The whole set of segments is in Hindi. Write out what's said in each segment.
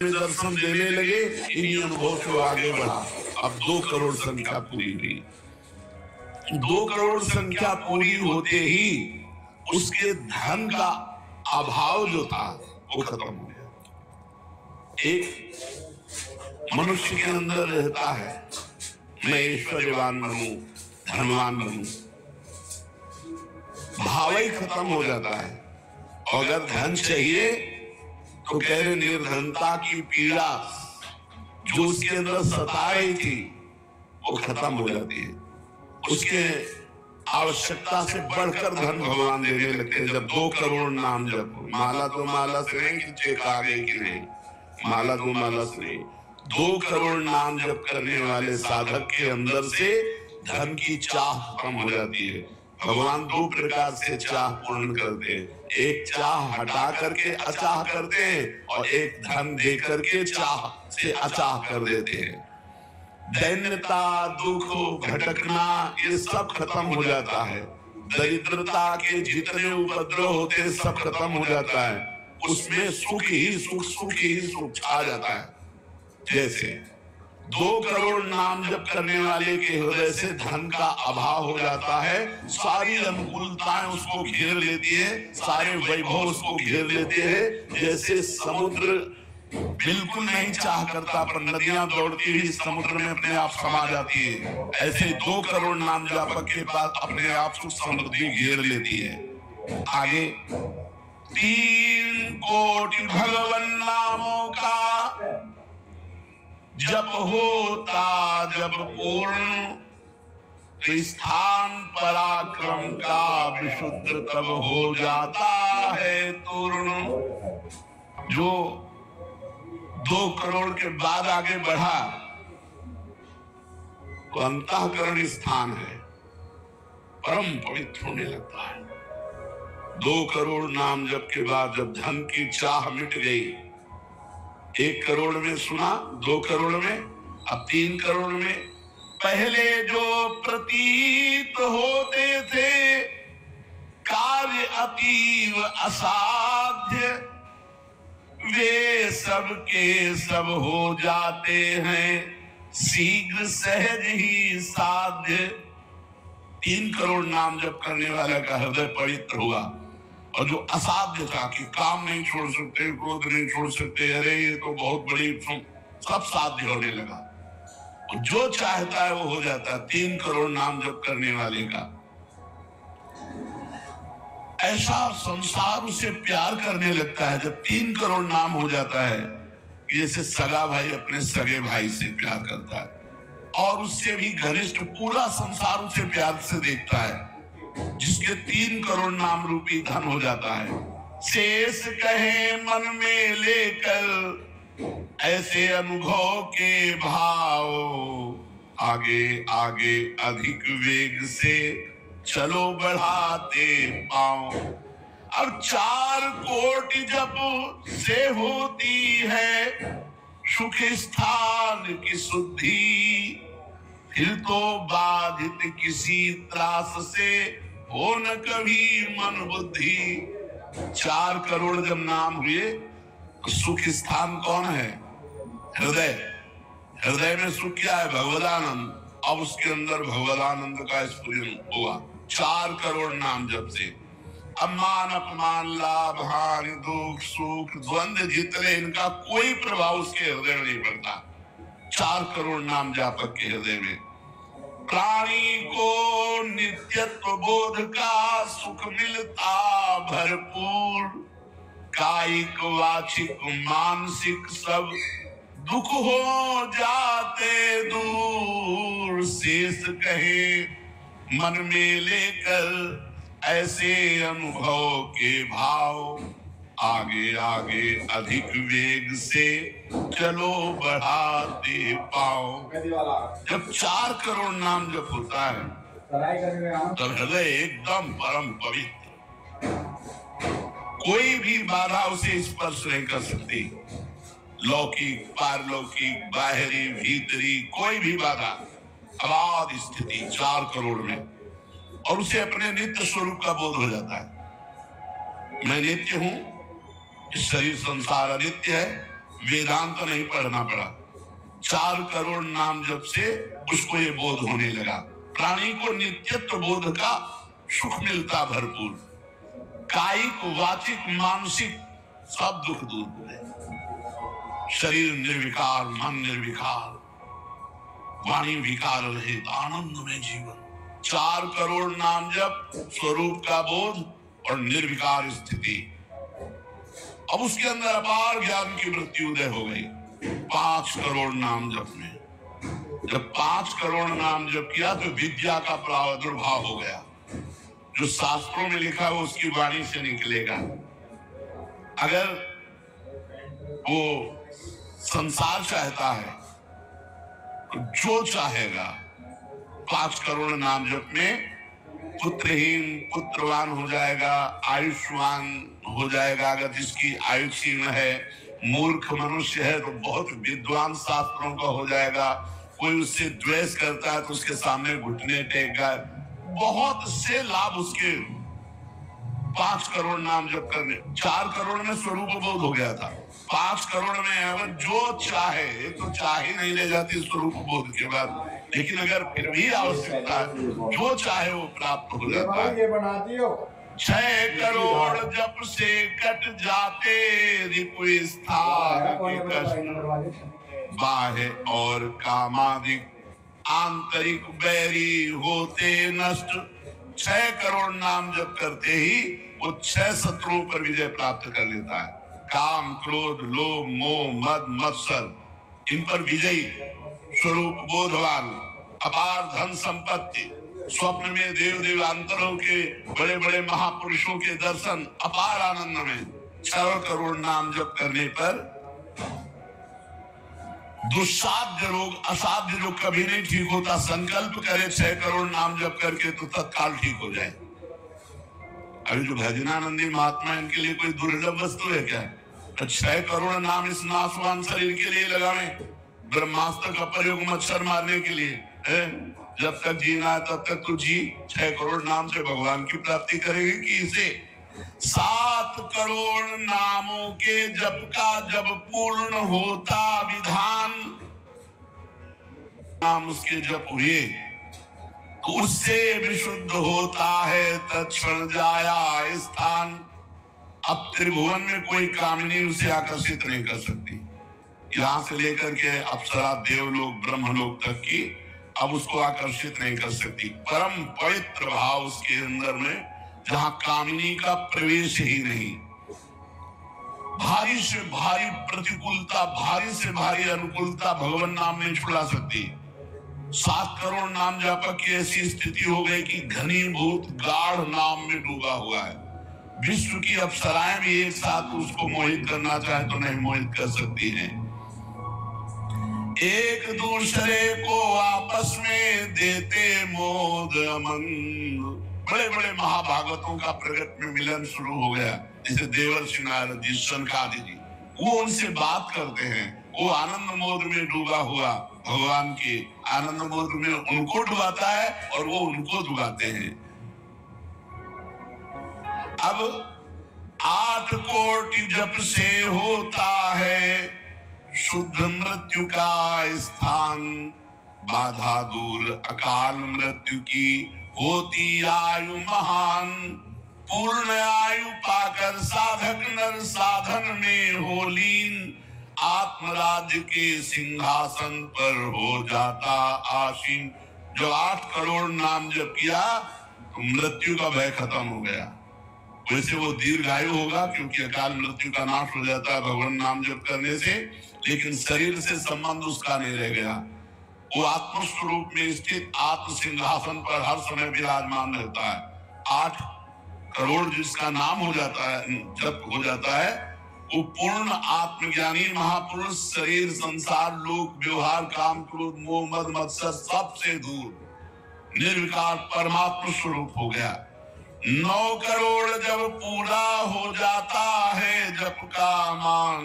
दर्शन देने लगे। इन्हीं अनुभव से आगे बढ़ा। अब 2 करोड़ संख्या पूरी हुई। 2 करोड़ संख्या पूरी होते ही उसके धन का अभाव जो था वो खत्म हो गया। एक मनुष्य के अंदर रहता है, मैं ऐश्वर्यवान बनूं, धनवान बनूं, भाव ही खत्म हो जाता है। अगर धन चाहिए तो कह रहे निर्धनता की पीड़ा जो उसके अंदर सता रही थी वो खत्म हो जाती है। उसके आवश्यकता से बढ़कर धन भगवान देने लगते हैं। जब 2 करोड़ नाम जप, माला तो माला से नहीं कि चेक आ गई कि नहीं, माला तो माला से नहीं, 2 करोड़ नाम जप करने वाले साधक के अंदर से धन की चाह खत्म हो जाती है। भगवान 2 प्रकार से चाह पूर्ण करते हैं। एक चाह हटा करके अचाह करते हैं और एक धन दे करके चाह से अचाह कर देते हैं। दैन्यता, दुख, भटकना ये सब खत्म हो जाता है। दरिद्रता के जितने उपद्रव होते हैं सब खत्म हो जाता है। उसमें सुख ही सुख, सुख ही सुख छा जाता है। जैसे 2 करोड़ नाम जप करने वाले के हृदय से धन का अभाव हो जाता है। सारी अनुकूलताएं उसको घेर लेती है, सारे वैभव उसको घेर लेते हैं। जैसे समुद्र बिल्कुल नहीं चाह करता पर नदियां दौड़ती हुई समुद्र में अपने आप समा जाती है, ऐसे 2 करोड़ नाम जापक के पास अपने आप सुख समृद्धि घेर लेती है। आगे 3 कोटि भगवन नामों का जब होता जब पूर्ण, तो स्थान पराक्रम का विशुद्ध तब हो जाता है पूर्ण। जो 2 करोड़ के बाद आगे बढ़ा तो अंतःकरण स्थान है, परम पवित्र होने लगता है। 2 करोड़ नाम जप के बाद जब धन की चाह मिट गई, 1 करोड़ में सुना, 2 करोड़ में, अब 3 करोड़ में। पहले जो प्रतीत होते थे कार्य अतीव असाध्य, वे सब के सब हो जाते हैं शीघ्र सहज ही साध्य। 3 करोड़ नाम जप करने वाला का हृदय पवित्र हुआ। और जो असाध्य था कि काम नहीं छोड़ सकते, क्रोध नहीं छोड़ सकते, अरे ये तो बहुत बड़ी, सब साध्य होने लगा। जो चाहता है वो हो जाता है। 3 करोड़ नाम जप करने वाले का ऐसा संसार उसे प्यार करने लगता है जब 3 करोड़ नाम हो जाता है। जैसे सगा भाई अपने सगे भाई से प्यार करता है और उससे भी घनिष्ठ पूरा संसार उसे प्यार से देखता है। जिसके 3 करोड़ नाम रूपी धन हो जाता है, शेष कहे मन में लेकर ऐसे अनुभव के भाव, आगे आगे अधिक वेग से चलो बढ़ाते पाओ। अब 4 कोटि जब से होती है सुख स्थान की शुद्धि, फिर तो बाधित किसी त्रास से हो न कभी मन बुद्धि। 4 करोड़ जब नाम हुए तो सुख स्थान कौन है? हृदय। हृदय में सुख क्या है? भगवदानंद। अब उसके अंदर भगवदानंद का स्फुरण हुआ 4 करोड़ नाम जब से। अब मान अपमान, लाभ हानि, दुख सुख, द्वंद्व जितने, इनका कोई प्रभाव उसके हृदय में नहीं पड़ता। 4 करोड़ नाम जापक के हृदय में प्राणी को नित्यत्व बोध का सुख मिलता भरपूर। कायिक वाचिक मानसिक सब दुख हो जाते दूर। शेष कहे मन में लेकर ऐसे अनुभव के भाव, आगे आगे अधिक वेग से चलो बढ़ाते पाओ। जब 4 करोड़ नाम जब होता है तब हृदय एकदम परम पवित्र, कोई भी बाधा उसे स्पर्श नहीं कर सकती। लौकिक, पारलौकिक, बाहरी, भीतरी, कोई भी बाधा, अबाध स्थिति 4 करोड़ में। और उसे अपने नित्य स्वरूप का बोध हो जाता है। मैं नित्य हूं, शरीर संसार अनित्य है, वेदांत नहीं पढ़ना पड़ा। 4 करोड़ नाम जप से उसको ये बोध होने लगा। प्राणी को नित्यत्व बोध का सुख मिलता भरपूर, कायिक वाचिक मानसिक सब दुख दूर हुए। शरीर निर्विकार, मन निर्विकार, वाणी विकार रहित आनंद में जीवन। 4 करोड़ नाम जप, स्वरूप का बोध और निर्विकार स्थिति। अब उसके अंदर अपार ज्ञान की वृत्ति उदय हो गई 5 करोड़ नाम जप में। जब 5 करोड़ नाम जप किया तो विद्या का प्रादुर्भाव हो गया। जो शास्त्रों में लिखा है उसकी वाणी से निकलेगा। अगर वो संसार चाहता है तो जो चाहेगा 5 करोड़ नाम जप में पुत्रहीन पुत्रवान हो जाएगा, आयुष्मान हो जाएगा। अगर जिसकी आयु क्षीण है, मूर्ख मनुष्य है तो बहुत विद्वान शास्त्रों का हो जाएगा। कोई उससे द्वेष करता है तो उसके सामने घुटने टेकेगा। बहुत से लाभ उसके 5 करोड़ नाम जप करने। 4 करोड़ में स्वरूप बोध हो गया था, 5 करोड़ में अगर जो चाहे तो चाहे नहीं ले जाती स्वरूप बोध के बाद, लेकिन अगर फिर भी आवश्यकता है जो चाहे वो प्राप्त हो जाता है। 6 करोड़ जप से कट जाते रिपु स्थान बाह्य और कामादिक, आंतरिक बैरी होते नष्ट। 6 करोड़ नाम जप करते ही वो 6 शत्रुओं पर विजय प्राप्त कर लेता है। काम, क्रोध, लोभ, मोह, मद, मत्सर, इन पर विजयी, स्वरूप बोधवान, अपार धन संपत्ति, स्वप्न में देव देवांतरों के बड़े बड़े महापुरुषों के दर्शन, अपार आनंद में। 6 करोड़ नाम जप करने पर दुस्साध्य रोग, असाध्य रोग कभी नहीं ठीक होता। संकल्प करे 6 करोड़ नाम जप करके तो तत्काल ठीक हो जाए। अभी जो भजनानंदी महात्मा, इनके लिए कोई दुर्लभ वस्तु है क्या? तो 6 करोड़ नाम इस नाशवान शरीर के लिए लगावे। ब्रह्मास्त्र का प्रयोग मच्छर मारने के लिए है। जब तक जीना है तब तक तो जी। 6 करोड़ नाम से भगवान की प्राप्ति करेगी कि इसे 7 करोड़ नामों के जप का जब पूर्ण होता विधान, नाम उसके जप हुए तो उससे विशुद्ध होता है तत्क्षण जाया स्थान। अब त्रिभुवन में कोई कामिनी उसे आकर्षित नहीं कर सकती। यहां से लेकर के अप्सरा, देवलोक, ब्रह्मलोक तक की अब उसको आकर्षित नहीं कर सकती। परम पवित्र भाव उसके अंदर में, जहां कामिनी का प्रवेश ही नहीं। भारी से भारी प्रतिकूलता, भारी से भारी अनुकूलता भगवान नाम नहीं छुड़ा सकती। 7 करोड़ नाम जापक की ऐसी स्थिति हो गई कि घनीभूत गाढ़ नाम में डूबा हुआ है। विश्व की अप्सराएं भी एक साथ उसको मोहित करना चाहे तो नहीं मोहित कर सकती हैं। एक दूसरे को आपस में देते मोद अमन। बड़े बड़े महाभागवतों का प्रगट में मिलन शुरू हो गया। जैसे देवर्षि नारद जी, सनकादि जी, वो उनसे बात करते हैं। वो आनंद मोद में डूबा हुआ भगवान के आनंद मोद में उनको डुबाता है और वो उनको डुबाते हैं। अब 8 कोटि जप से होता है शुद्ध मृत्यु का स्थान। बाधा दूर अकाल मृत्यु की होती आयु महान। पूर्ण आयु पाकर साधक नर साधन में हो लीन। आत्मराज्य के सिंहासन पर हो जाता आसीन। जो 8 करोड़ नाम जप किया तो मृत्यु का भय खत्म हो गया। वैसे वो दीर्घायु होगा क्योंकि अकाल मृत्यु का नाश हो जाता है भगवान नाम जप करने से, लेकिन शरीर से संबंध उसका नहीं रह गया। वो आत्मस्वरूप में स्थित आत्म सिंहासन पर हर समय विराजमान रहता है। 8 करोड़ जिसका नाम हो जाता है, जप हो जाता है, वो पूर्ण आत्मज्ञानी महापुरुष शरीर, संसार, लोक, व्यवहार, काम, क्रोध, मोह, मद, मत्सर सबसे दूर निर्विकार परमात्मा स्वरूप हो गया। 9 करोड़ जब पूरा हो जाता है जप का मान,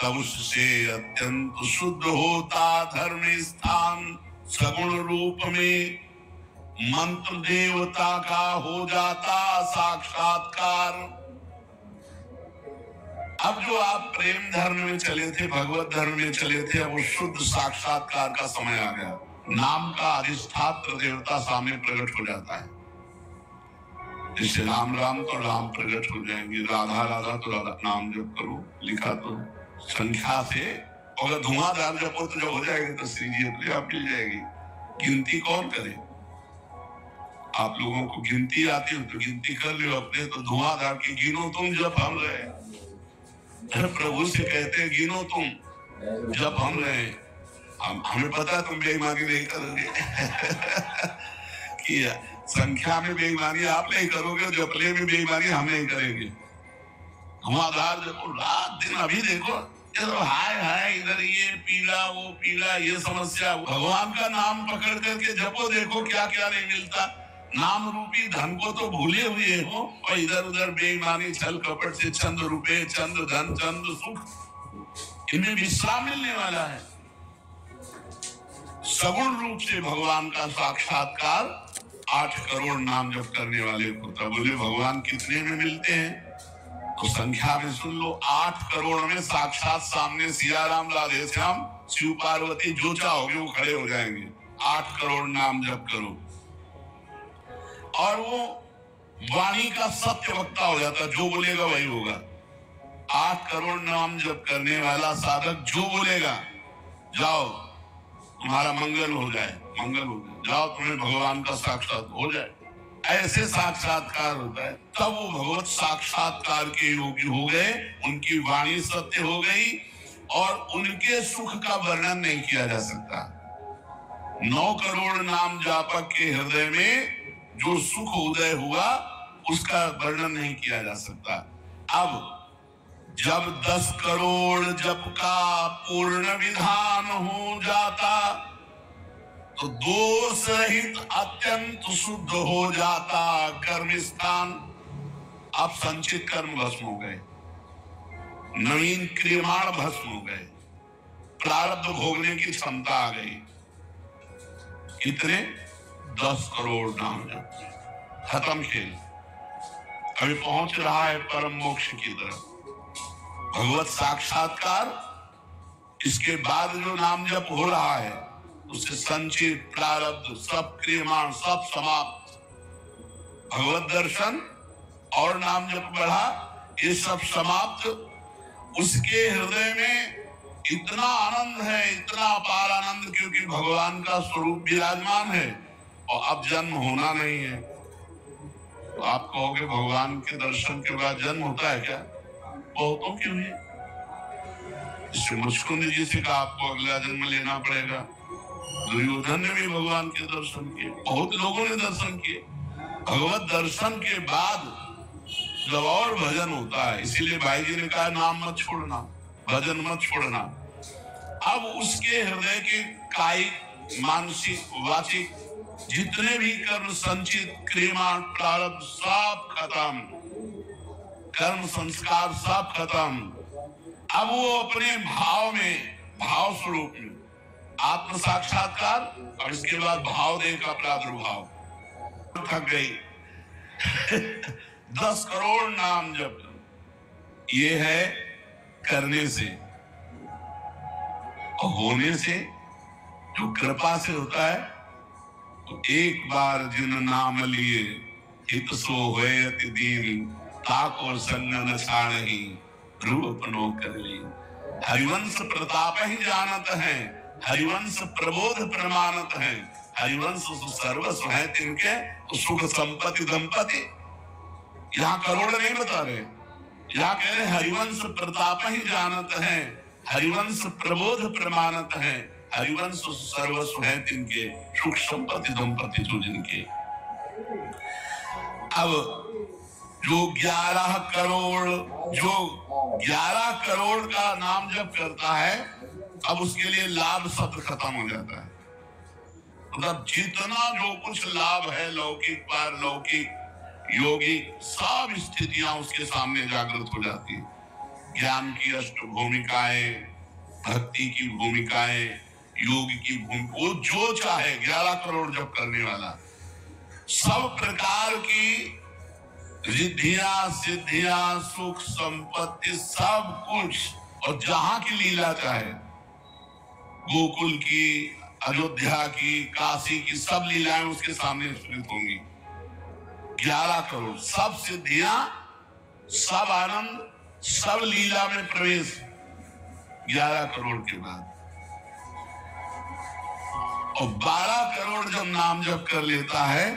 तब उससे अत्यंत शुद्ध होता धर्म स्थान। सगुण रूप में मंत्र देवता का हो जाता साक्षात्कार। अब जो आप प्रेम धर्म में चले थे, भगवत धर्म में चले थे, अब वो शुद्ध साक्षात्कार का समय आ गया। नाम का अधिष्ठात्र देवता सामने प्रकट हो जाता है। जैसे राम राम तो राम प्रकट हो जाएंगे, राधा राधा तो राधा। नाम जप करो, लिखा तो संख्या से, अगर धुआंधार जपो तो जब हो जाएगा तो श्री जी अपने आप मिल जाएगी। गिनती कौन करे? आप लोगों को गिनती आती हो तो गिनती कर लो अपने, तो धुआंधार की गिनो तुम जब हम रहे। प्रभु से कहते हैं गिनो तुम जब हम रहे। हमें पता है तुम बेईमानी नहीं करोगे कि संख्या में बेईमानी आप नहीं करोगे, जपले में बेईमानी हम नहीं करेंगे। धुआंधार जपो रात दिन। अभी देखो हाय हाय, इधर ये पीला वो पीला, ये समस्या। भगवान का नाम पकड़ करके जपो, देखो क्या क्या नहीं मिलता। नाम रूपी धन को तो भूले हुए हो और इधर उधर बेईमानी छल कपट से चंद रुपए, चंद धन, चंद सुख, इनमें विश्राम मिलने वाला है। सगुण रूप से भगवान का साक्षात्कार 8 करोड़ नाम जप करने वाले को। तब बोले भगवान कितने में मिलते हैं? तो संख्या में सुन लो, 8 करोड़ में साक्षात सामने सिया राम, राधे श्याम, शिव पार्वती, जो चाहोगे वो खड़े हो जाएंगे। 8 करोड़ नाम जप करो और वो वाणी का सत्य वक्ता हो जाता, जो बोलेगा वही होगा। 8 करोड़ नाम जप करने वाला साधक जो बोलेगा, जाओ तुम्हारा मंगल हो जाए, मंगल हो जाए, जाओ तुम्हें भगवान का साक्षात हो जाए। ऐसे साक्षात्कार होता है। तब वो भगवत साक्षात्कार के योग्य हो गए, उनकी वाणी सत्य हो गई और उनके सुख का वर्णन नहीं किया जा सकता। 9 करोड़ नाम जापक के हृदय में जो सुख उदय हुआ उसका वर्णन नहीं किया जा सकता। अब जब 10 करोड़ जप का पूर्ण विधान हो जाता तो दोष रहित अत्यंत शुद्ध हो जाता कर्म स्थान। अब संचित कर्म भस्म हो गए, नवीन क्रियमाण भस्म हो गए, प्रारब्ध भोगने की क्षमता आ गई। कितने? 10 करोड़ नाम जप, खत्म खेल। अभी पहुंच रहा है परम मोक्ष की तरफ, भगवत साक्षात्कार। इसके बाद जो नाम जप हो रहा है उससे संचित प्रारब्ध सब क्रियमाण सब समाप्त। भगवत दर्शन और नाम जप बढ़ा, ये सब समाप्त। उसके हृदय में इतना आनंद है, इतना अपार आनंद, क्योंकि भगवान का स्वरूप विराजमान है और अब जन्म होना नहीं है। तो आप कहोगे भगवान के दर्शन के बाद जन्म होता है क्या? बहुतों के लिए। इससे मुचकुंद जी से कहा आपको अगला जन्म लेना पड़ेगा। दुर्योधन ने भी भगवान के दर्शन किए, बहुत लोगों ने दर्शन किए। भगवत दर्शन के बाद जब और भजन होता है, इसीलिए भाई जी ने कहा नाम मत छोड़ना, भजन मत छोड़ना। अब उसके हृदय के कायिक, मानसिक, वाचिक जितने भी कर्म संचित क्रियमाण प्रारब्ध सब खत्म, कर्म संस्कार सब खत्म। अब वो अपने भाव में, भाव स्वरूप में आत्म साक्षात्कार और इसके बाद भाव देह का प्रादुर्भाव। थक गई 10 करोड़ नाम जप, ये है करने से। और होने से जो कृपा से होता है, तो एक बार जिन नाम लिए हित सो होए अति दीन, ताको संग न छाड़हि रूप नो कर ली। हरिवंश प्रताप ही जानत है, हरिवंश प्रबोध प्रमाणत है, हरिवंश सर्वस्व है तिनके सुख संपत्ति दंपति। यहाँ करोड़ नहीं बता रहे, यहाँ कह रहे हरिवंश प्रताप ही जानत है, हरिवंश प्रबोध प्रमाणत है, हरिवंश सर्वस्व है तिनके सुख संपत्ति दंपति जो जिनके। अब जो 11 करोड़ का नाम जप करता है, अब उसके लिए लाभ शब्द खत्म हो जाता है। मतलब जितना जो कुछ लाभ है, लौकिक पारलौकिक योगिक, सब स्थितियां उसके सामने जागृत हो जाती है। ज्ञान की अष्ट भूमिकाएं, भक्ति की भूमिकाएं, योग की भूमिका, वो जो चाहे 11 करोड़ जप करने वाला सब प्रकार की रिद्धियां सिद्धियां सुख संपत्ति सब कुछ, और जहां की लीला चाहे, गोकुल की, अयोध्या की, काशी की, सब लीलाएं उसके सामने स्थित होंगी। 11 करोड़ सब सिद्धियां, सब आनंद, सब लीला में प्रवेश 11 करोड़ के बाद। और 12 करोड़ जब नाम जप कर लेता है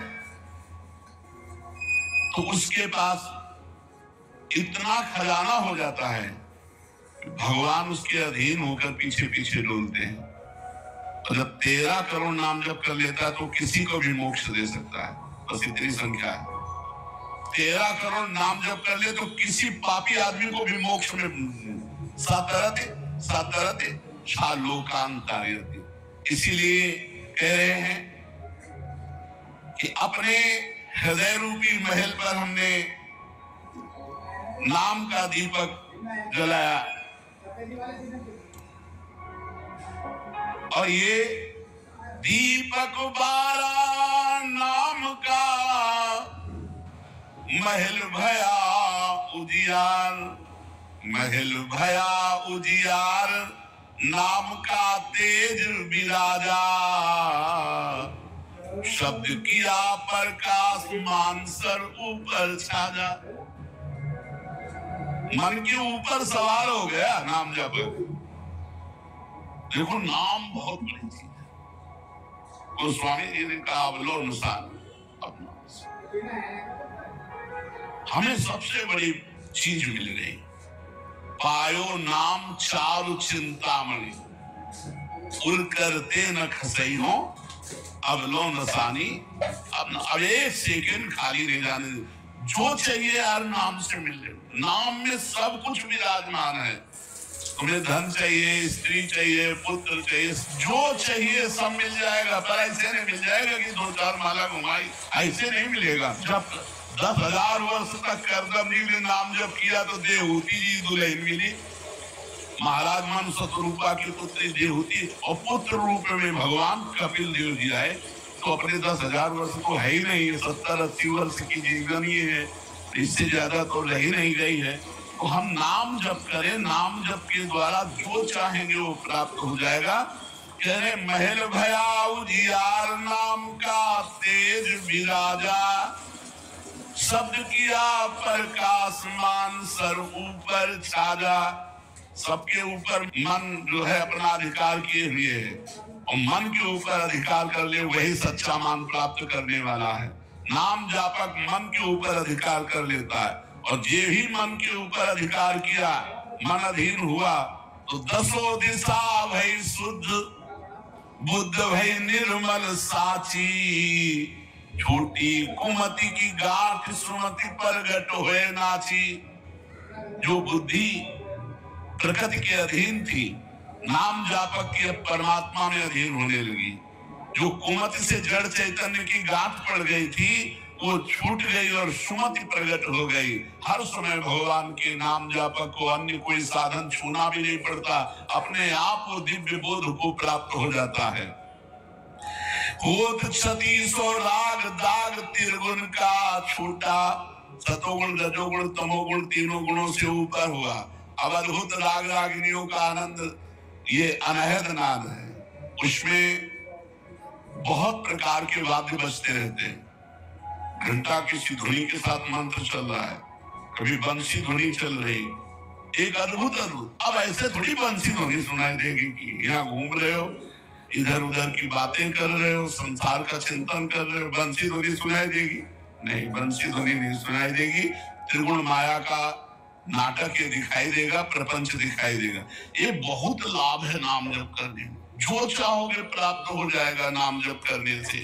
तो उसके पास इतना खजाना हो जाता है कि भगवान उसके अधीन होकर पीछे पीछे डोलते हैं। और जब 13 करोड़ नाम जप कर लेता है तो किसी को भी मोक्ष दे सकता है, बस इतनी संख्या है। 13 करोड़ नाम जप कर ले तो किसी पापी आदमी को भी मोक्ष में सातरते शालोकांतायते। इसीलिए कह रहे हैं कि अपने हृदय रूपी महल पर हमने नाम का दीपक जलाया, और ये दीपक 12 नाम का महल भया उजियार, महल भया उजियार, नाम का तेज विराजा, शब्द किया प्रकाश मानसर ऊपर छाजा। मन के ऊपर सवार हो गया नाम जप। देखो नाम बहुत बड़ी चीज है। गोस्वामी जी ने कहा अवलोकन अपना, हमें सबसे बड़ी चीज मिल गई, पायो नाम चारु चिंतामणि, उल करते न खसई हो अवलोकसानी। अब एक सेकंड खाली नहीं जाने, जो चाहिए यार नाम से मिल जाए। नाम में सब कुछ विराजमान है। तुम्हें धन चाहिए, स्त्री चाहिए, पुत्र चाहिए, जो चाहिए सब मिल जाएगा। पर ऐसे नहीं मिल जाएगा कि 2-4 माला घुमाई, ऐसे नहीं मिलेगा। जब 10,000 वर्ष तक करदम जी ने नाम जब किया तो देहूती जी दुल्हन मिली, महाराज मन शतरूपा की पुत्री देहूती, और पुत्र रूप में भगवान कपिल देव जी आए। तो अपने 10,000 वर्ष तो है ही नहीं, 70-80 वर्ष की जीवनी है, इससे ज्यादा तो रह ही नहीं गई है। तो हम नाम जप करें, नाम जप के द्वारा जो चाहेंगे वो प्राप्त हो जाएगा। कह रहे महल भया उजियार, नाम का तेज विराजा, शब्द किया प्रकाश मान सर ऊपर छाजा। सबके ऊपर मन जो है अपना अधिकार किए हुए है, और मन के ऊपर अधिकार कर ले वही सच्चा मान प्राप्त करने वाला है। नाम जापक मन के ऊपर अधिकार कर लेता है, और जे ही मन के ऊपर अधिकार किया, मन अधीन हुआ, तो 10 दिशा भई शुद्ध, बुद्ध भई निर्मल साची, छोटी कुमति की गांठ सुमति प्रगट हुए नाची। जो बुद्धि प्रकृति के अधीन थी, नाम जापक के परमात्मा में अधीन होने लगी। जो कुमति से जड़ चैतन्य की गांठ पड़ गई थी वो छूट गई और सुमति प्रकट हो गई। हर समय भगवान के नाम जापक को अन्य कोई साधन छूना भी नहीं पड़ता, अपने आप वो दिव्य बोध को प्राप्त हो जाता है। होत क्षतिसो राग दाग त्रिगुण का छूटा, सतोगुण रजोगुण तमोगुण तीनों गुणों से ऊपर हुआ। अब अद्भुत राग रागिनियों का आनंद ये अनहद नाद है। उसमें बहुत प्रकार के वाद्य बजते रहते हैं। घंटा की धुनी के साथ मंत्र चल रहा है, कभी बंसी धुनी चल रही, एक अद्भुत। अब ऐसे थोड़ी बंसी धुनी सुनाई देगी कि यहाँ घूम रहे हो, इधर उधर की बातें कर रहे हो, संसार का चिंतन कर रहे हो, बंसी धुनी सुनाई देगी? नहीं, बंसी धुनी नहीं सुनाई देगी। त्रिगुण माया का नाटक ये दिखाई देगा, प्रपंच दिखाई देगा। ये बहुत लाभ है नाम जप करने में। जो चाहोगे प्राप्त हो जाएगा नाम जप करने से।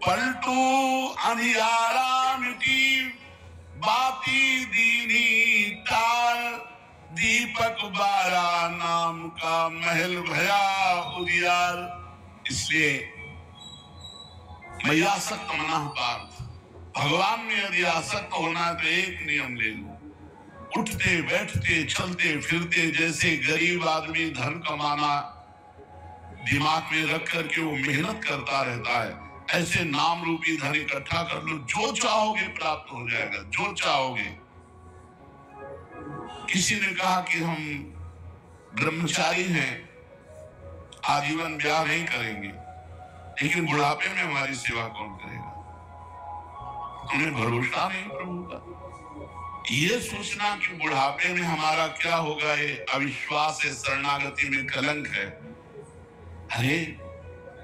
पलटू अंधियारा मिटी बाती दीनी तार, दीपक 12 नाम का महल भया उजियार। इसलिए मैं आसक्त मना पार्थ, भगवान में यदि आसक्त होना है तो एक नियम ले लो, उठते बैठते चलते फिरते जैसे गरीब आदमी धन कमाना दिमाग में रख करके वो मेहनत करता रहता है, ऐसे नाम रूपी धन इकट्ठा कर लो, जो चाहोगे प्राप्त हो जाएगा, जो चाहोगे। किसी ने कहा कि हम ब्रह्मचारी हैं, आजीवन ब्याह नहीं करेंगे, लेकिन बुढ़ापे में हमारी सेवा कौन करेगा? तुम्हें भरोसा नहीं प्रभु का। ये सोचना कि बुढ़ापे में हमारा क्या होगा, ये अविश्वास है, शरणागति में कलंक है। अरे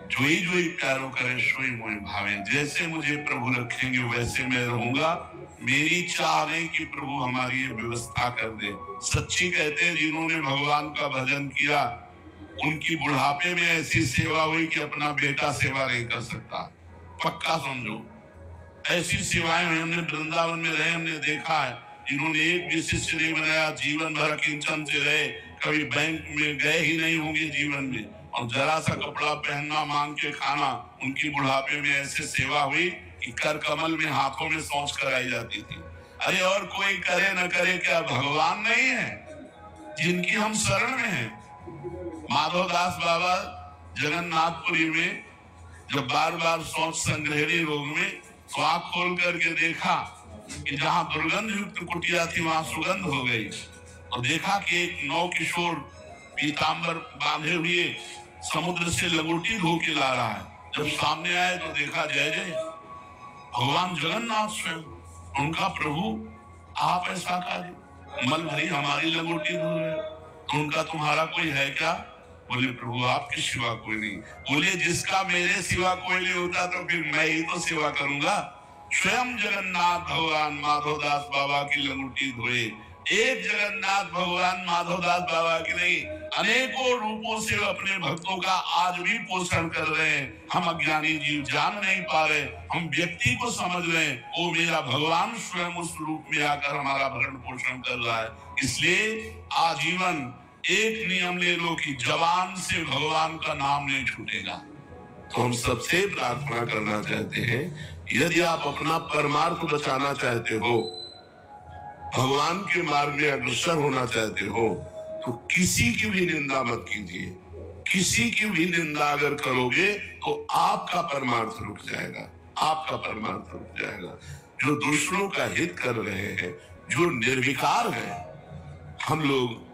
जोई जोई प्यारो करे सोई मोहि भावे, जैसे मुझे प्रभु रखेंगे वैसे मैं रहूंगा। मेरी चाह नहीं कि प्रभु हमारी ये व्यवस्था कर दे। सच्ची कहते हैं जिन्होंने भगवान का भजन किया उनकी बुढ़ापे में ऐसी सेवा हुई कि अपना बेटा सेवा नहीं कर सकता। पक्का समझो, ऐसी सेवाएं हमने वृंदावन में रहे, हमने देखा है। इन्होंने एक भी शिष्य नहीं बनाया, जीवन भर किंचन से रहे, कभी बैंक में गए ही नहीं होंगे जीवन में, और जरा सा कपड़ा पहनना, मांग के खाना। उनकी बुढ़ापे में ऐसे सेवा हुई कि कर कमल में हाथों में सोच कराई जाती थी। अरे और कोई करे न करे, क्या भगवान नहीं है जिनकी हम शरण में हैं? माधवदास बाबा जगन्नाथपुरी में जब बार बार सोच संग्रहणी रोग में, तो आँख खोल करके देखा कि जहाँ दुर्गंध युक्त कुटिया थी वहां सुगंध हो गई, और देखा कि एक नौ किशोर पीतांबर बांधे हुए समुद्र से लंगोटी धो के ला रहा है। जब सामने आए तो देखा जय जय भगवान जगन्नाथ स्वयं, उनका प्रभु आप ऐसा कार्य, मल भरी हमारी लंगोटी धो रहे, तो उनका तुम्हारा कोई है क्या? बोले प्रभु आपके सिवा कोई नहीं। बोले जिसका मेरे सिवा कोई नहीं होता तो फिर मैं ही तो सेवा करूंगा। स्वयं जगन्नाथ भगवान माधवदास बाबा की लंगोटी धोए। एक जगन्नाथ भगवान माधवदास बाबा की नहीं, अनेकों रूपों से अपने भक्तों का आज भी पोषण कर रहे हैं। हम अज्ञानी जीव जान नहीं पा रहे, हम व्यक्ति को समझ रहे हैं, वो मेरा भगवान स्वयं उस रूप में आकर हमारा भरण पोषण कर रहा है। इसलिए आजीवन एक नियम ले लो कि जवान से भगवान का नाम नहीं छूटेगा। तो हम सबसे प्रार्थना करना चाहते हैं, यदि आप अपना परमार्थ बचाना चाहते हो, भगवान के मार्ग में अग्रसर होना चाहते हो, तो किसी की भी निंदा मत कीजिए। किसी की भी निंदा अगर करोगे तो आपका परमार्थ रुक जाएगा, आपका परमार्थ रुक जाएगा। जो दूसरों का हित कर रहे हैं, जो निर्विकार है, हम लोग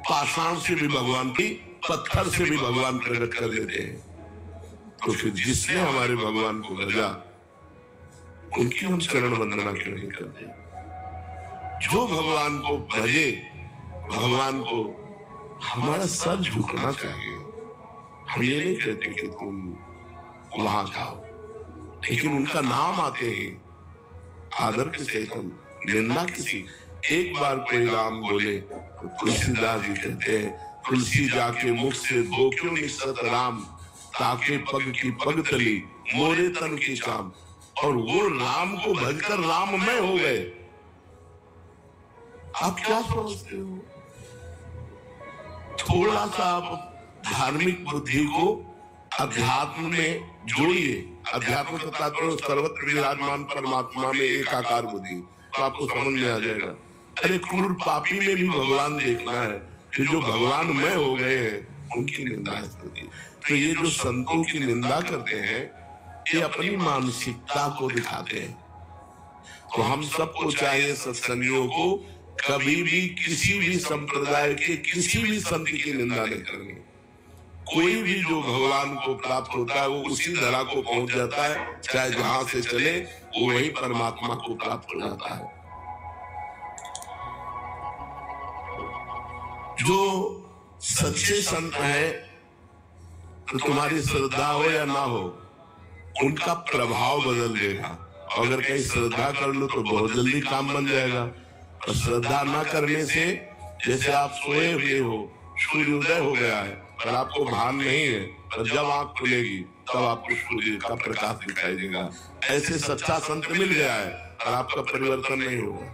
पाषाण से भी भगवान की, पत्थर से भी भगवान प्रकट कर देते हैं। तो फिर जिसने हमारे भगवान को भजा उनकी हम चरण वंदना क्यों नहीं करते? जो भगवान को भजे, भगवान को हमारा सर झुकना चाहिए। हम ये नहीं कहते कि तुम वहां जाओ, लेकिन उनका नाम आते ही आदर के सहित हम निंदा किसी। एक बार कोई राम बोले तो तुलसीदास जी कहते हैं, तुलसी जाके मुख से धो क्यों निसत राम, ताके पग की पग तली मोरे तन की काम। और वो राम को भजकर राममय हो गए। आप क्या समझते हो? थोड़ा सा आप धार्मिक बुद्धि को अध्यात्म में जोड़िए। अध्यात्म का तात्पर्य सर्वत्र विराजमान परमात्मा में एकाकार बुद्धि, तो आपको समझ में आ जाएगा। अरे क्रूर पापी में भी भगवान देखना है, फिर जो भगवान में हो गए हैं उनकी निंदा स्तुति। तो ये जो संतों की निंदा करते हैं, ये अपनी मानसिकता को दिखाते हैं। तो हम सबको चाहिए सत्संगियों को कभी भी किसी भी संप्रदाय के किसी भी संत की निंदा नहीं करनी। कोई भी जो भगवान को प्राप्त होता है वो उसी धरा को पहुंच जाता है, चाहे जहां से चले वो वही परमात्मा को प्राप्त हो जाता है। जो सच्चे संत हैं, तो तुम्हारी श्रद्धा हो या ना हो, उनका प्रभाव बदल देगा। अगर कहीं श्रद्धा कर लो तो बहुत जल्दी काम बन जाएगा, और श्रद्धा ना करने से जैसे आप सोए हुए हो, सूर्योदय हो गया है पर आपको भान नहीं है, और जब आंख खुलेगी तब आपको सूर्य का प्रकाश दिखाई देगा। ऐसे सच्चा संत मिल गया है और आपका परिवर्तन नहीं होगा।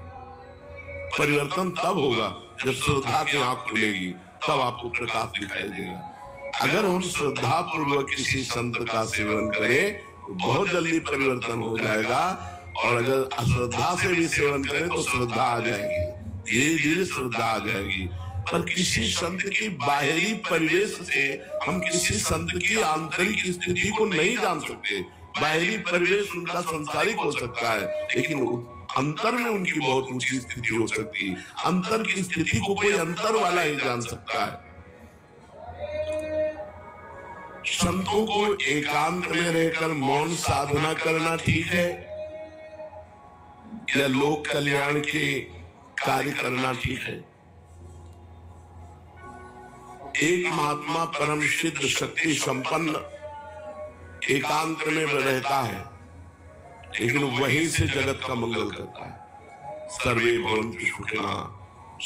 परिवर्तन तब होगा जब श्रद्धा की आंख खुलेगी, तब आपको प्रकाश दिखाई देगा। अगर हम श्रद्धा पूर्वक किसी संत का सेवन करें तो बहुत जल्दी परिवर्तन हो जाएगा, और अगर अश्रद्धा से भी सेवन करें तो श्रद्धा आ जाएगी, धीरे धीरे श्रद्धा आ जाएगी। पर किसी संत की बाहरी परिवेश से हम किसी संत की आंतरिक स्थिति को नहीं जान सकते। बाहरी परिवेश उनका संसारिक हो सकता है, लेकिन अंतर में उनकी बहुत ऊंची स्थिति हो सकती है। अंतर की स्थिति को कोई अंतर वाला ही जान सकता है। संतों को एकांत में रहकर मौन साधना करना ठीक है या लोक कल्याण के कार्य करना ठीक है? एक महात्मा परम सिद्ध शक्ति संपन्न एकांत में रहता है, लेकिन वहीं से जगत का मंगल करता है। सर्वे भवन्तु सुखिनः,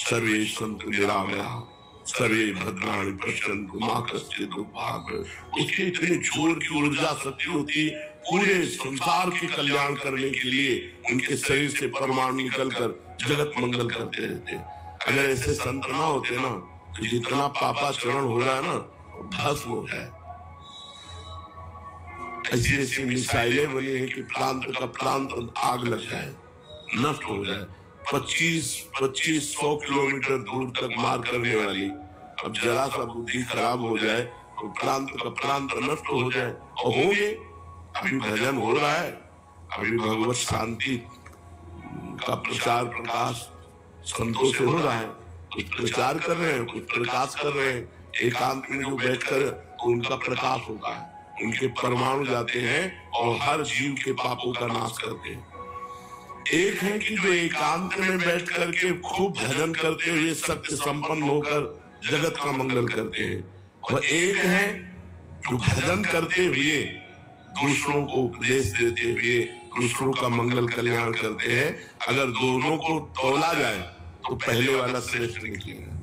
सर्वे सन्तु निरामयाः, सर्वे भद्राणि पश्यन्तु मा कश्चित् दुःखभाग्। उसकी इतनी जोर की ऊर्जा शक्ति होती है, पूरे संसार के कल्याण करने के लिए उनके शरीर से परमाणु निकलकर जगत मंगल करते रहते। अगर ऐसे संत ना होते ना, तो जितना पापाचरण हो रहा है ना, भस्म हो जाए। ऐसी ऐसी मिसाइलें बनी है कि प्रांत का प्रांत आग लग जाए, नष्ट हो जाए। 2500 किलोमीटर दूर तक मार करने वाली अब जरा सा बुद्धि खराब हो जाए तो प्रांत का प्रांत नष्ट हो जाए। और होंगे, अभी भजन हो रहा है, अभी भगवत शांति का प्रचार प्रकाश संतों से हो रहा है। कुछ प्रचार कर रहे हैं, कुछ प्रकाश कर रहे हैं। एकांत में जो बैठकर उनका प्रकाश होता है, उनके परमाणु जाते हैं और हर जीव के पापों का नाश करते हैं। एक है कि जो एकांत में बैठ करके खूब भजन करते हुए सत्य संपन्न होकर जगत का मंगल करते हैं, और एक है जो भजन करते हुए दूसरों को उपदेश देते हुए दूसरों का मंगल कल्याण करते हैं। अगर दोनों को तोला जाए तो पहले वाला श्रेष्ठ निकलेगा।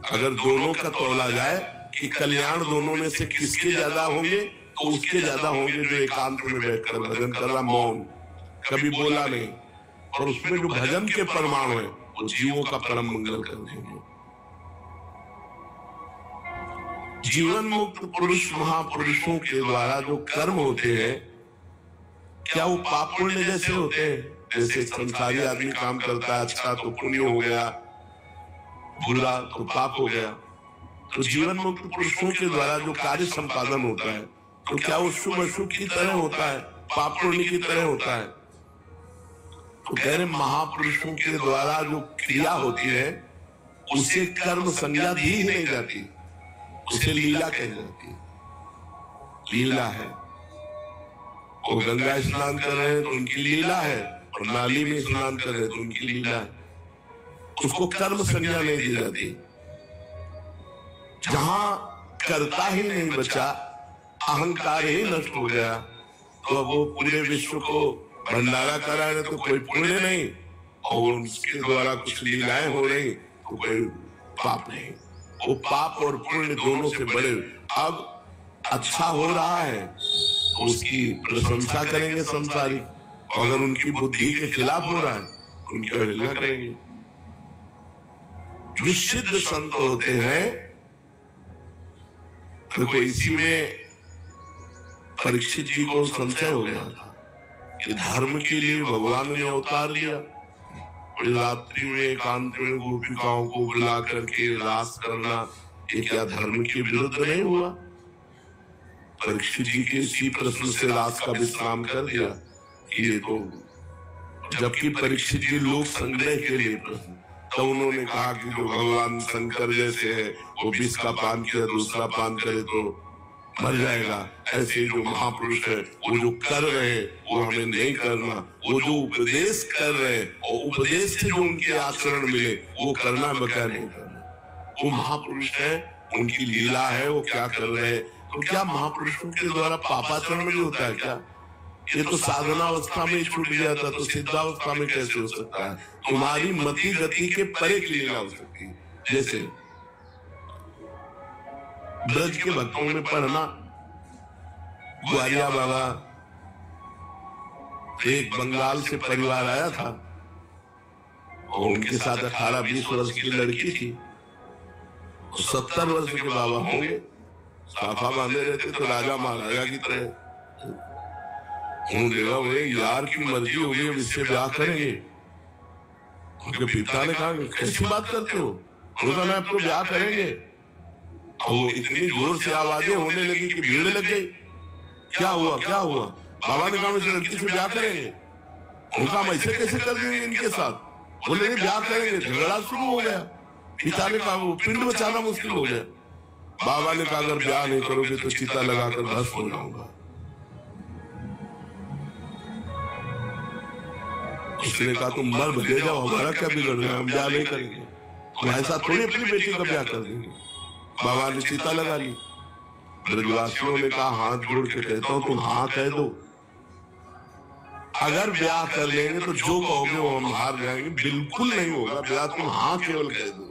अगर दोनों का तोला जाए कि कल्याण दोनों में से किसके ज्यादा होंगे, तो उसके ज्यादा होंगे जो एकांत में बैठकर भजन कर रहा, मौन, कभी बोला नहीं, और उसमें जो भजन के परमाणु है वो जीवों का परम मंगल कर देंगे। जीवन मुक्त पुरुष महापुरुषों के द्वारा जो कर्म होते हैं, क्या वो पाप पुण्य जैसे होते हैं? जैसे संसारी आदमी काम करता है, अच्छा तो पुण्य हो गया, बुरा तो पाप हो गया। तो जीवन मुक्त पुरुषों के द्वारा जो कार्य संपादन होता है, तो क्या वो शुभ अशुभ की तरह होता है, पाप पुण्य की तरह होता है? तो कह रहे महापुरुषों के द्वारा जो क्रिया होती है उसे कर्म संज्ञा दी ही नहीं जाती, उसे लीला कही जाती है। लीला है, वो गंगा स्नान कर रहे हैं तो उनकी लीला है, और नाली में स्नान कर रहे हैं तो उनकी लीला है। उसको कर्म संज्ञा नहीं दी जाती। जहां कर्ता ही नहीं बचा, अहंकार ही नष्ट हो गया, तो वो पूरे विश्व को भंडारा करा रहे तो कोई पुण्य नहीं, और उसके द्वारा कुछ लीलाएं हो रही तो कोई पाप नहीं। वो पाप और पुण्य दोनों से बड़े। अब अच्छा हो रहा है तो उसकी प्रशंसा करेंगे संसारी, अगर उनकी बुद्धि के खिलाफ हो रहा है तो उनकी अवहेलना करेंगे। जो सिद्ध संत होते हैं, देखो इसी में परीक्षित जी को संशय हो गया था कि धर्म के लिए भगवान ने अवतार लिया, रात्रि में एकांत में गोपिकाओं को बुला करके रास करना, ये क्या धर्म के विरुद्ध नहीं हुआ? परीक्षित जी के इसी प्रश्न से रास का विश्राम कर दिया कि ये तो, जबकि परीक्षित जी लोक संग्रह के लिए प्रश्न, तो उन्होंने कहा कि जो भगवान शंकर जैसे है वो विष का पान किया, दूसरा पान करे तो मर जाएगा। ऐसे जो महापुरुष है वो जो कर रहे वो हमें नहीं करना, वो जो उपदेश कर रहे और उपदेश से जो उनके आचरण मिले वो करना, बका नहीं करना। वो महापुरुष है, उनकी लीला है, वो क्या कर रहे हैं। तो क्या महापुरुषों के द्वारा पापाचरण भी होता है क्या? ये तो साधना अवस्था में छूट गया था, तो सिद्धावस्था में कैसे हो सकता है? तुम्हारी मति गति के परे की लीला हो सकती है। जैसे ब्रज के भक्तों में पढ़ना, ग्वालिया बाबा, एक बंगाल से परिवार आया था और उनके साथ 18-20 वर्ष की लड़की थी, 70 वर्ष के बाबा होंगे, साफा बांधे रहते तो राजा महाराजा की तरह। देखा वो यार की मर्जी होगी, अब इससे ब्याह करेंगे। उनके पिता ने कहा कैसी बात करते हो, उन्होंने कहा अब तो ब्याह करेंगे। वो इतनी जोर से आवाजें होने लगी कि भीड़ लग गई। क्या हुआ क्या हुआ? बाबा ने कहा मुझे लड़की से ब्याह करेंगे। उनका हम ऐसे कैसे कर देंगे इनके साथ? बोले नहीं ब्याह करेंगे। झगड़ा शुरू हो गया। पिता ने कहा वो पिंड बचाना मुश्किल हो गया। बाबा ने कहा अगर ब्याह नहीं करोगे तो चिता लगाकर भस्म हो जाऊंगा। उसने कहा तुम मर भले जाओ, हमारा क्या बिगड़ रहा है, हम ब्याह नहीं करेंगे। तो ऐसा थोड़ी अपनी बेटी का ब्याह कर देंगे। बाबा ने चिता लगा ली। ब्रजवासियों ने कहा हाथ जोड़ के कहता हूं तुम हाँ कह दो, अगर ब्याह कर लेंगे तो जो कहोगे वो हम हार जाएंगे। बिल्कुल नहीं होगा ब्याह, तुम हाँ केवल कह दो।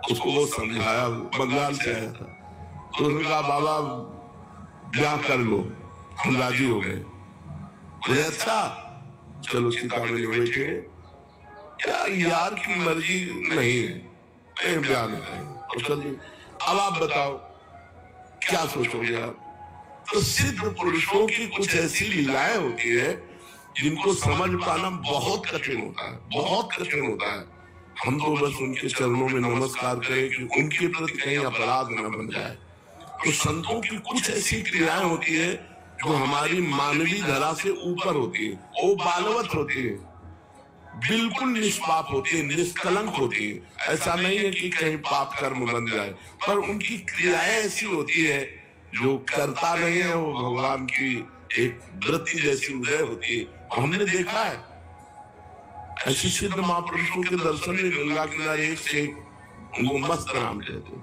उसको वो समझाया, बंगाल से आया था। तो उसने कहा बाबा ब्याह कर लो, हम राजी हो गए। बोले अच्छा चलो चिता में बैठे। यार की मर्जी नहीं है, ब्याह नहीं करेंगे। तो चलिए अब आप बताओ क्या सोचोगे आप? तो सिद्ध पुरुषों की कुछ ऐसी लीलाएं होती है जिनको समझ पाना बहुत कठिन होता है, बहुत कठिन होता है। हम तो बस उनके चरणों में नमस्कार करें कि उनके प्रति कहीं अपराध न बन जाए। तो संतों की कुछ ऐसी क्रियाएं होती है जो हमारी मानवीय धरा से ऊपर होती है, वो बालवत होती है, बिल्कुल निष्पाप होती है, निष्कलंक होती है। ऐसा नहीं है कि कहीं पाप कर्म बन जाए, पर उनकी क्रियाएं ऐसी होती है जो करता नहीं है, वो भगवान की एक वृत्ति जैसी उदय होती है। हमने देखा है ऐसे सिद्ध महापुरुषों के दर्शन में गंगा किनारे एक से उनको मस्त राम कहते हैं।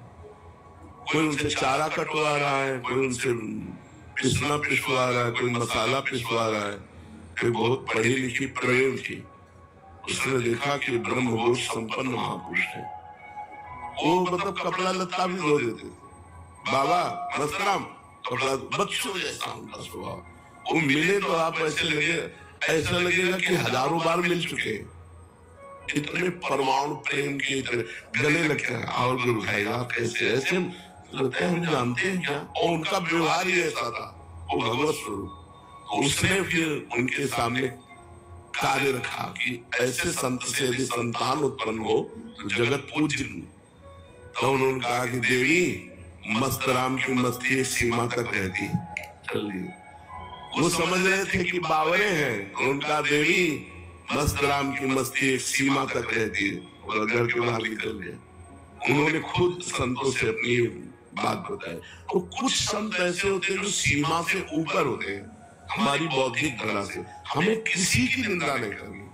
कोई उनसे चारा कटवा रहा है, कोई उनसे पिसना पिसवा रहा है, कोई मसाला पिसवा रहा है, कोई बहुत पढ़ी लिखी प्रेम की। उसने देखा कि ब्रह्मघोष संपन्न महापुरुष है, वो मतलब कपड़ा लत्ता भी धो देते थे। बाबा मस्तराम कपड़ा बच्चों जैसा उनका स्वभाव। वो मिले तो आप ऐसा लगेगा कि हजारों बार मिल चुके। इतने परमाणु प्रेम के गले लगते हैं। और गुरु भाई आप कैसे ऐसे लगते हैं, हम जानते हैं क्या? और उनका व्यवहार ही ऐसा था, वो भगवत स्वरूप। उसने फिर उनके सामने कार्य रखा कि ऐसे संत से यदि संतान उत्पन्न हो तो जगत पूज्य। तो उन्होंने कहा कि देवी मस्त राम की मस्ती एक सीमा तक रहती है। चलिए वो समझ रहे थे कि बावरे हैं, उनका देवी मस्त राम की मस्ती एक सीमा तक रहती है और घर के बाहर निकल गए। उन्होंने खुद संतों से अपनी बात बताई। तो कुछ संत ऐसे होते हैं जो सीमा से ऊपर होते हैं हमारी बौद्धिक धरा से। हमें किसी की निंदा नहीं करनी।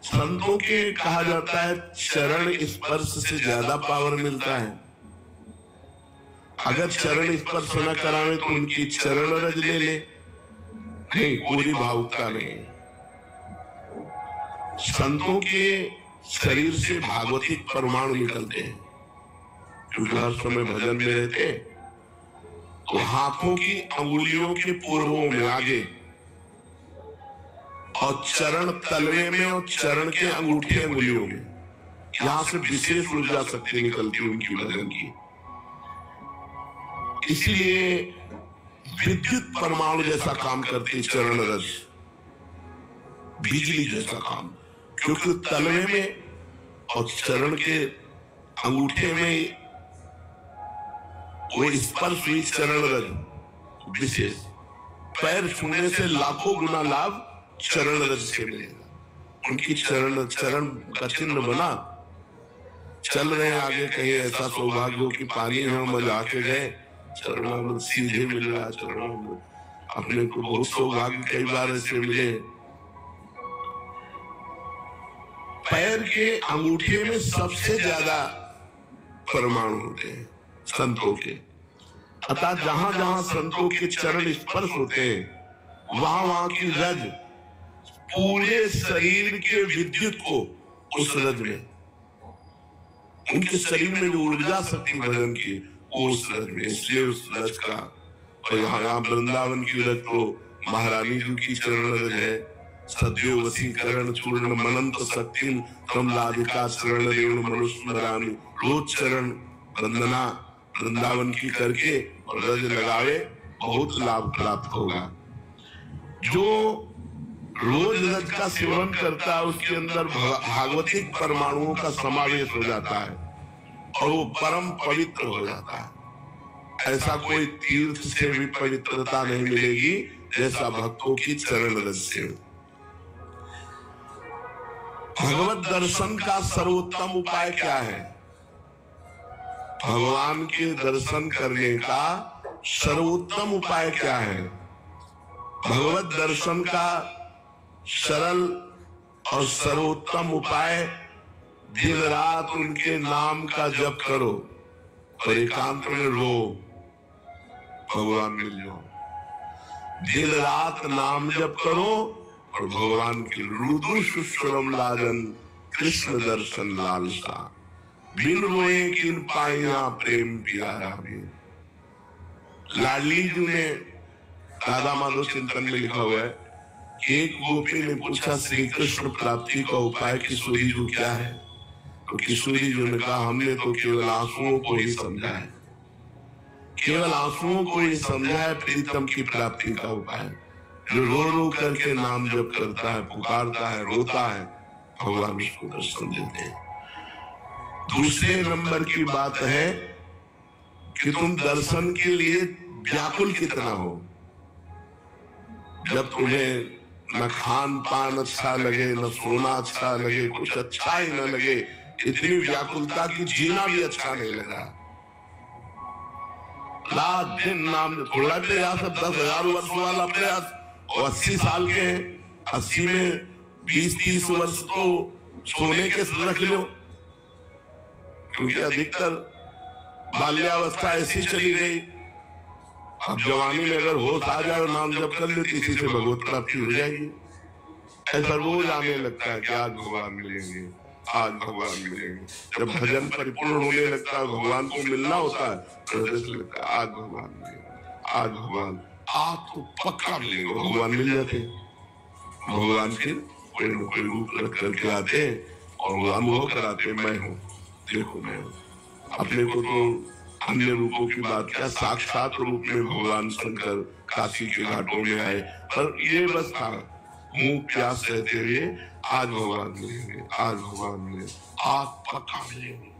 संतों के कहा जाता है चरण स्पर्श से ज्यादा पावर मिलता है। अगर चरण स्पर्श न करावे तो उनकी चरण रज ले ले, नहीं पूरी भावुकता नहीं। संतों के शरीर से भागवतिक परमाणु निकलते हैं, क्योंकि हर समय भजन में रहते। तो हाथों की अंगुलियों के पूर्वों में आगे और चरण तलवे में और चरण के अंगूठे अंगुलियों में, यहां से विशेष ऊर्जा शक्ति निकलती है उनकी भजन की। इसीलिए विद्युत परमाणु जैसा काम करती है चरण रज, बिजली जैसा काम। क्योंकि तलवे में और चरण के अंगूठे में वो स्पर्श हुई चरण रज विशेष। पैर छूने से लाखों गुना लाभ चरण रज से मिलेगा। उनकी चरण का चिन्ह बना। चल रहे हैं आगे, कहीं ऐसा सौभाग्य हो कि पानी में हम जाके गए, चरणों सीधे मिल रहा। चरणों में अपने को बहुत सौभाग्य कई बार ऐसे मिले। पैर के अंगूठे में सबसे ज्यादा परमाणु होते हैं संतों के। अतः जहां जहां संतों के चरण स्पर्श होते हैं वहां वहां की रज पूरे शरीर के विद्युत को उस रज में, उनके शरीर में जो ऊर्जा शक्ति भजन की उस रज में, इसलिए उस रज का। और यहाँ वृंदावन की रज तो महारानी जी की चरण रज है। सद्यो वसीकरण चूर्ण मनंत शक्ति कमलाधिका शरण रेणु मनुष्य रानी। रोज चरण वंदना वृंदावन की करके और रज लगावे, बहुत लाभ प्राप्त होगा। जो रोज रज का सेवन करता है उसके अंदर भागवतिक परमाणुओं का समावेश हो जाता है। और वो परम पवित्र हो जाता है। ऐसा कोई तीर्थ से भी पवित्रता नहीं मिलेगी जैसा भक्तों की चरण रज से। भगवत दर्शन का सर्वोत्तम उपाय क्या है? भगवान के दर्शन करने का सर्वोत्तम उपाय क्या है? भगवत दर्शन का सरल और सर्वोत्तम उपाय दिन रात उनके नाम का जप करो और एकांत में रो, भगवान मिल जाओ। दिन रात नाम जप करो और भगवान की रुदु सुस्वरम लाजन कृष्ण दर्शन लालसा, बिन रोए किन पाइया प्रेम प्यारा भी। लाडली जी ने राधा माधव चिंतन में लिखा हुआ है, एक गोपी ने पूछा श्री कृष्ण प्राप्ति का उपाय किशोरी जी क्या है? तो किशोरी जी ने कहा, हमने तो केवल आंसुओं को ही समझा है, केवल आंसुओं को ही समझा है प्रीतम की प्राप्ति का उपाय। जो रो रो करके नाम जप करता है, पुकारता है, रोता है, भगवान उसको दर्शन देते हैं। दूसरे नंबर की बात है कि तुम दर्शन के लिए व्याकुल कितना हो। जब तुम्हें न खान पान अच्छा लगे, न सोना अच्छा लगे, कुछ अच्छा ही न लगे, इतनी व्याकुलता की जीना भी अच्छा नहीं लगा। रात दिन नाम, थोड़ा प्रयास, 10,000 वर्ष वाला प्रयास, और 80 साल के हैं, 80 में 20-30 वर्ष तो सोने के रख लो, क्योंकि अधिकतर बाल्यावस्था ऐसी चली गई। अब जवानी में अगर होश आ जाए और नाम जप कर ले, इसी से भगवत प्राप्ति हो जाएगी। ऐसा रोज आने लगता है कि आज भगवान मिलेंगे, आज भगवान मिलेंगे। जब भजन परिपूर्ण होने लगता है, भगवान को मिलना होता है, तो ऐसा लगता है आज भगवान मिलेंगे, आज भगवान, आज तो पक्का मिलेंगे। भगवान मिल जाते हैं। भगवान फिर कोई न कोई रूप रख करके आते हैं और वो अनुभव कराते, मैं हूँ, देखो मैं हूँ। अपने को तो अन्य रूपों की बात क्या, साक्षात रूप में भगवान शंकर काशी के घाटों में आए, पर ये बस था मुंह प्यास रहते हुए, आज भगवान मिलेंगे, आज भगवान मिलेंगे, आज पक्का मिलेंगे।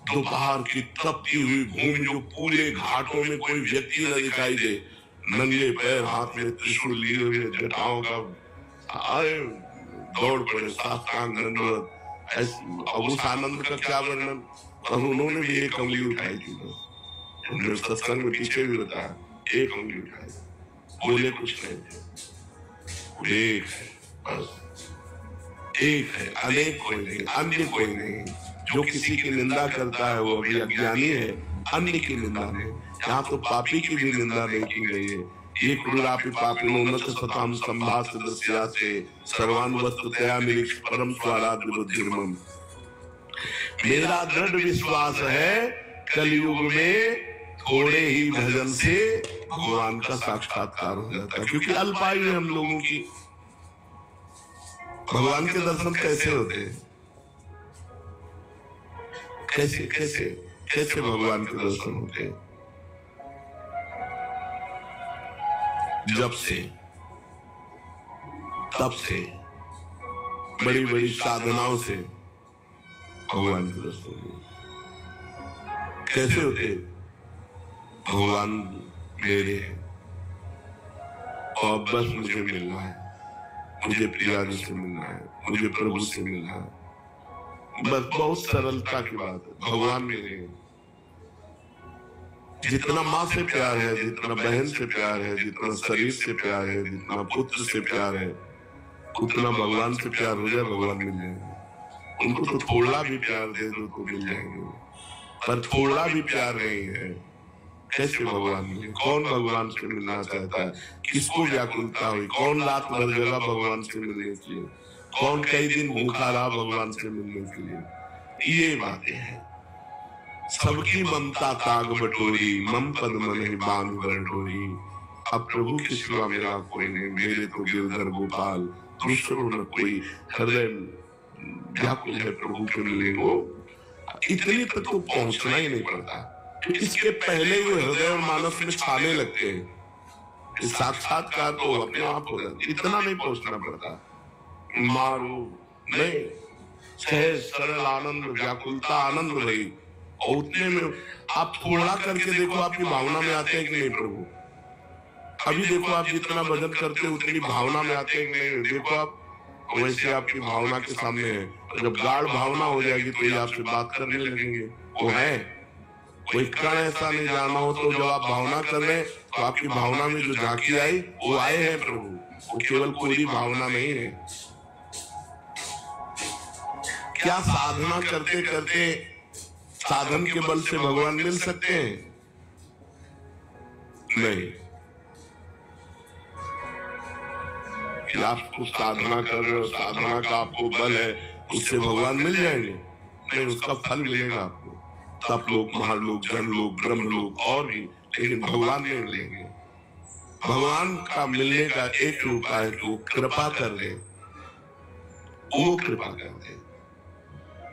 दोपहर की तपती हुई भूमि, जो पूरे घाटों में कोई व्यक्ति न दिखाई दे, नंगे पैर, हाथ में त्रिशूल लिए हुए, जटाओं का आए, दौड़ पड़े, साष्टांग दंडवत। उस आनंद का क्या वर्णन। और उन्होंने भी एक उंगली उठाई थी, उन्होंने सत्संग में पीछे भी बताया, एक उंगली उठाई, बोले कुछ नहीं, एक है बस, एक है, अनेक कोई नहीं, अन्य कोई नहीं। जो किसी की निंदा करता है वो अभी अज्ञानी है, अन्य की निंदा में। यहाँ तो पापी की भी निंदा नहीं की गई है। ये क्रूरापि पापिनोन्नत सताम संभास दस्यासे सर्वान वस्तुतया निरीक्ष परम स्वाराध्य बुद्धिर्मम। मेरा दृढ़ विश्वास है कलयुग में थोड़े ही भजन से भगवान का साक्षात्कार हो जाता है, क्योंकि अल्पायु है हम लोगों की। भगवान के दर्शन कैसे होते हैं? कैसे कैसे कैसे भगवान के दर्शन होते हैं? जब से, तब से, बड़ी बड़ी साधनाओं से भगवान के दर्शन कैसे होते? भगवान मेरे हैं और बस मुझे मिलना है, मुझे प्रिया से मिलना है, मुझे प्रभु से मिलना है, बस बहुत सरलता की बात है। भगवान मेरे हैं। जितना माँ से प्यार है, जितना बहन से प्यार है, जितना शरीर से प्यार है, जितना पुत्र से प्यार है, उतना भगवान से प्यार हो जाए, भगवान मिल जाएंगे। उनको तो थोड़ा भी प्यार दे दो तो मिल जाएंगे, पर थोड़ा भी प्यार नहीं है, कैसे भगवान मिले? कौन भगवान से मिलना चाहता है? किसको व्याकुलता हुई? कौन रात भर जगा भगवान से मिलने के लिए? कौन कई दिन भूखा रहा भगवान से मिलने के लिए? ये बातें हैं। सबकी ममता ताग बटोरी, मम पद मन बांध बरडोरी। अब प्रभु के सिवा मेरा कोई नहीं, मेरे तो गिरधर गोपाल, दूसरों न कोई। हृदय व्याकुल है प्रभु के मिलने को, इतनी तक तो पहुंचना ही नहीं पड़ता। इसके पहले ही हृदय और मानस में छाने लगते हैं। साक्षात्कार तो अपने आप हो जाता, इतना नहीं पहुंचना पड़ता। मारो नहीं, सहज सरल आनंद, व्याकुलता आनंद भई, और उतने में आप थोड़ा करके देखो आपकी भावना में आते हैं कि नहीं प्रभु। अभी देखो आप जितना भजन करते हो उतनी भावना में आते हैं कि नहीं, देखो आप वैसे आपकी भावना के सामने है। जब गाढ़ भावना हो जाएगी तो ये आपसे बात करने लगेंगे। वो है कोई कण ऐसा नहीं जाना हो, तो जब आप भावना कर रहे हैं तो आपकी भावना में जो झांकी आई वो आए हैं प्रभु, वो केवल कोई भावना नहीं है। क्या साधना करते करते साधन के बल से भगवान मिल सकते हैं? नहीं। कि आप कुछ साधना कर रहे हो, साधना का आपको बल है, उससे भगवान मिल जाएंगे? नहीं, उसका फल मिलेगा आपको तप लोक, महालोक, जनलोक, ब्रह्मलोक और भी, लेकिन भगवान नहीं मिलेंगे। भगवान का मिलने का एक उपाय है कि वो कृपा कर दे, वो कृपा कर दे।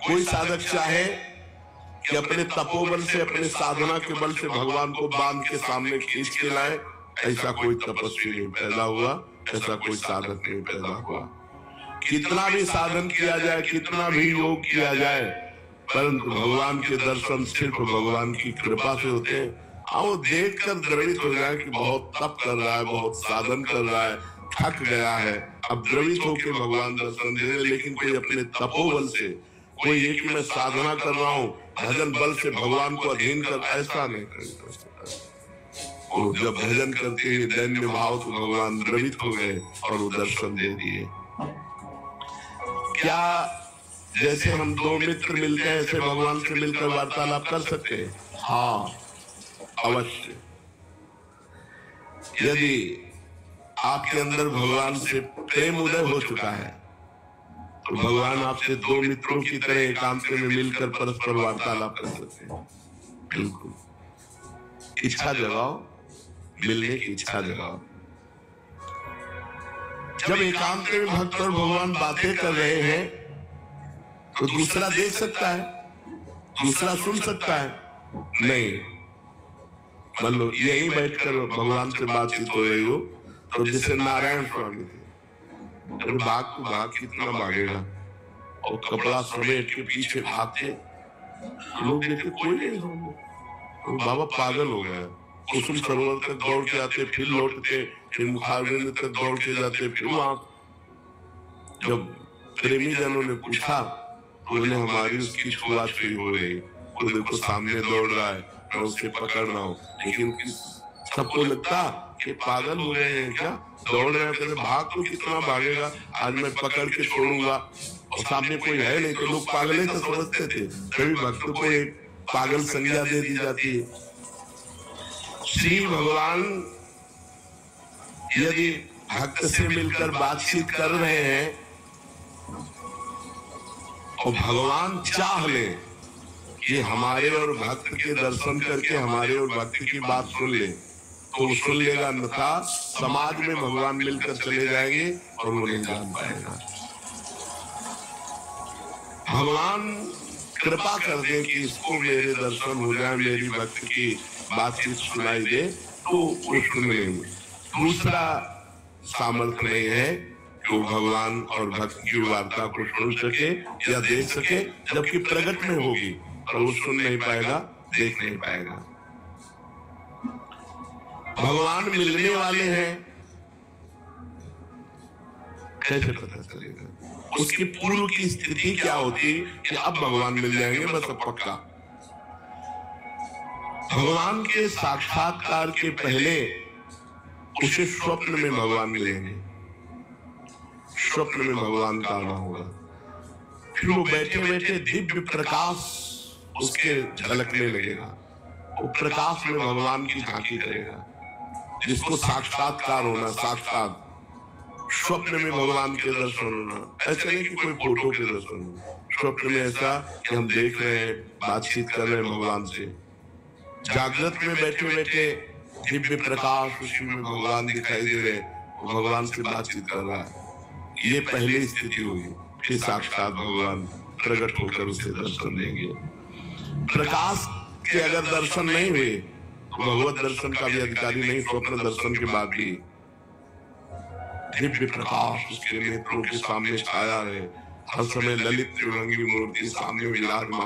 कोई साधक चाहे कि अपने तपोबल से, अपने साधना के बल से भगवान को बांध के सामने खींच के लाए, ऐसा कोई तपस्वी नहीं पैदा हुआ, ऐसा कोई साधक नहीं पैदा हुआ। कितना भी साधन किया जाए, कितना भी योग किया जाए, परंतु भगवान के दर्शन सिर्फ भगवान की कृपा से होते हैं। वो देखकर द्रवित हो जाए कि बहुत तप कर रहा है, बहुत साधन कर रहा है, थक गया है, अब द्रवित होकर भगवान दर्शन दे रहे। लेकिन कोई अपने तपोबल से, कोई ये कि मैं साधना कर रहा हूँ, भजन बल से भगवान को अधीन कर, ऐसा नहीं कर सकता। वो जब भजन करते ही दैन्य भाव तो भगवान द्रवित हो गए और वो दर्शन दे दिए। क्या जैसे हम दो मित्र मिलते हैं ऐसे भगवान से मिलकर वार्तालाप कर सकते हैं? हाँ, अवश्य। यदि आपके अंदर भगवान से प्रेम उदय हो चुका है तो भगवान आपसे दो मित्रों की तरह एकांत में मिलकर परस्पर वार्तालाप कर सकते हैं। बिल्कुल। इच्छा जगाओ, मिलने की इच्छा जगाओ। जब एकांत में भक्त और भगवान बातें कर रहे हैं तो दूसरा देख सकता है, दूसरा सुन सकता है? नहीं। मान लो यही बैठकर भगवान से बातचीत हो रही हो, तो जैसे नारायण स्वामी थे, अरे भाग तो भाग, कितना भागेगा, और कपड़ा समेट के पीछे भागते, लोग देखे कोई नहीं, तो बाबा पागल हो गया। कुसुम सरोवर तक दौड़ के आते, फिर लौटते, फिर मुखारबिंद तक दौड़ के जाते, फिर वहां। जब प्रेमी जनों ने पूछा तो बोले हमारी उसकी छुआछुई हो गई, वो देखो सामने दौड़ रहा है, मैं उसे पकड़ रहा हूँ। लेकिन सबको लगता कि पागल हो गए हैं क्या, दौड़ रहे हैं, भाग तो कितना भागेगा, आज मैं पकड़ के छोड़ूंगा, और सामने कोई है नहीं, तो लोग पागल ही तो समझते थे। कभी भक्तों को एक पागल संज्ञा दे दी जाती है। श्री भगवान यदि भक्त से मिलकर बातचीत कर रहे हैं और भगवान चाह ले कि हमारे और भक्त के दर्शन करके हमारे और भक्त की बात सुन ले, तो सुन लेगा, अन्यथा समाज में भगवान मिलकर चले जाएंगे और वो नहीं जान पाएगा। भगवान कृपा कर दे कि इसको मेरे दर्शन हो जाए, मेरी भक्त की बातचीत सुनाई दे, तो वो सुन लेंगे। दूसरा सामर्थ्य नहीं है कि भगवान और भक्त की वार्ता को सुन सके या देख सके, जबकि प्रकट में होगी और वो सुन नहीं पाएगा, देख नहीं पाएगा। भगवान मिलने वाले हैं, कैसे पता चलेगा? उसकी पूर्व की स्थिति क्या होती कि अब भगवान मिल जाएंगे, बस अब पक्का। भगवान के साक्षात्कार के पहले उसे स्वप्न में भगवान मिलेंगे, स्वप्न में भगवान का आना होगा। फिर वो बैठे बैठे दिव्य प्रकाश उसके झलकने लगेगा, वो प्रकाश में भगवान की झांकी करेगा, जिसको साक्षात्कार होना, साक्षात स्वप्न में भगवान के दर्शन होना। ऐसा नहीं कि कोई फोटो के दर्शन हो, स्वप्न में ऐसा कि हम देख रहे हैं, बातचीत कर रहे हैं भगवान से। जागृत में बैठे बैठे दिव्य प्रकाश उसमें भगवान दिखाई दे रहे, वो भगवान से बातचीत कर रहा है। ये पहली स्थिति होगी, फिर साक्षात भगवान प्रकट होकर उसे दर्शन देंगे। प्रकाश के अगर दर्शन नहीं हुए तो भगवत दर्शन का भी अधिकारी नहीं। स्वप्न दर्शन के बाद भी दिव्य प्रकाश उसके नेत्रों के सामने छाया है, हर समय ललित त्रिभंगी मूर्ति सामने विराजमान।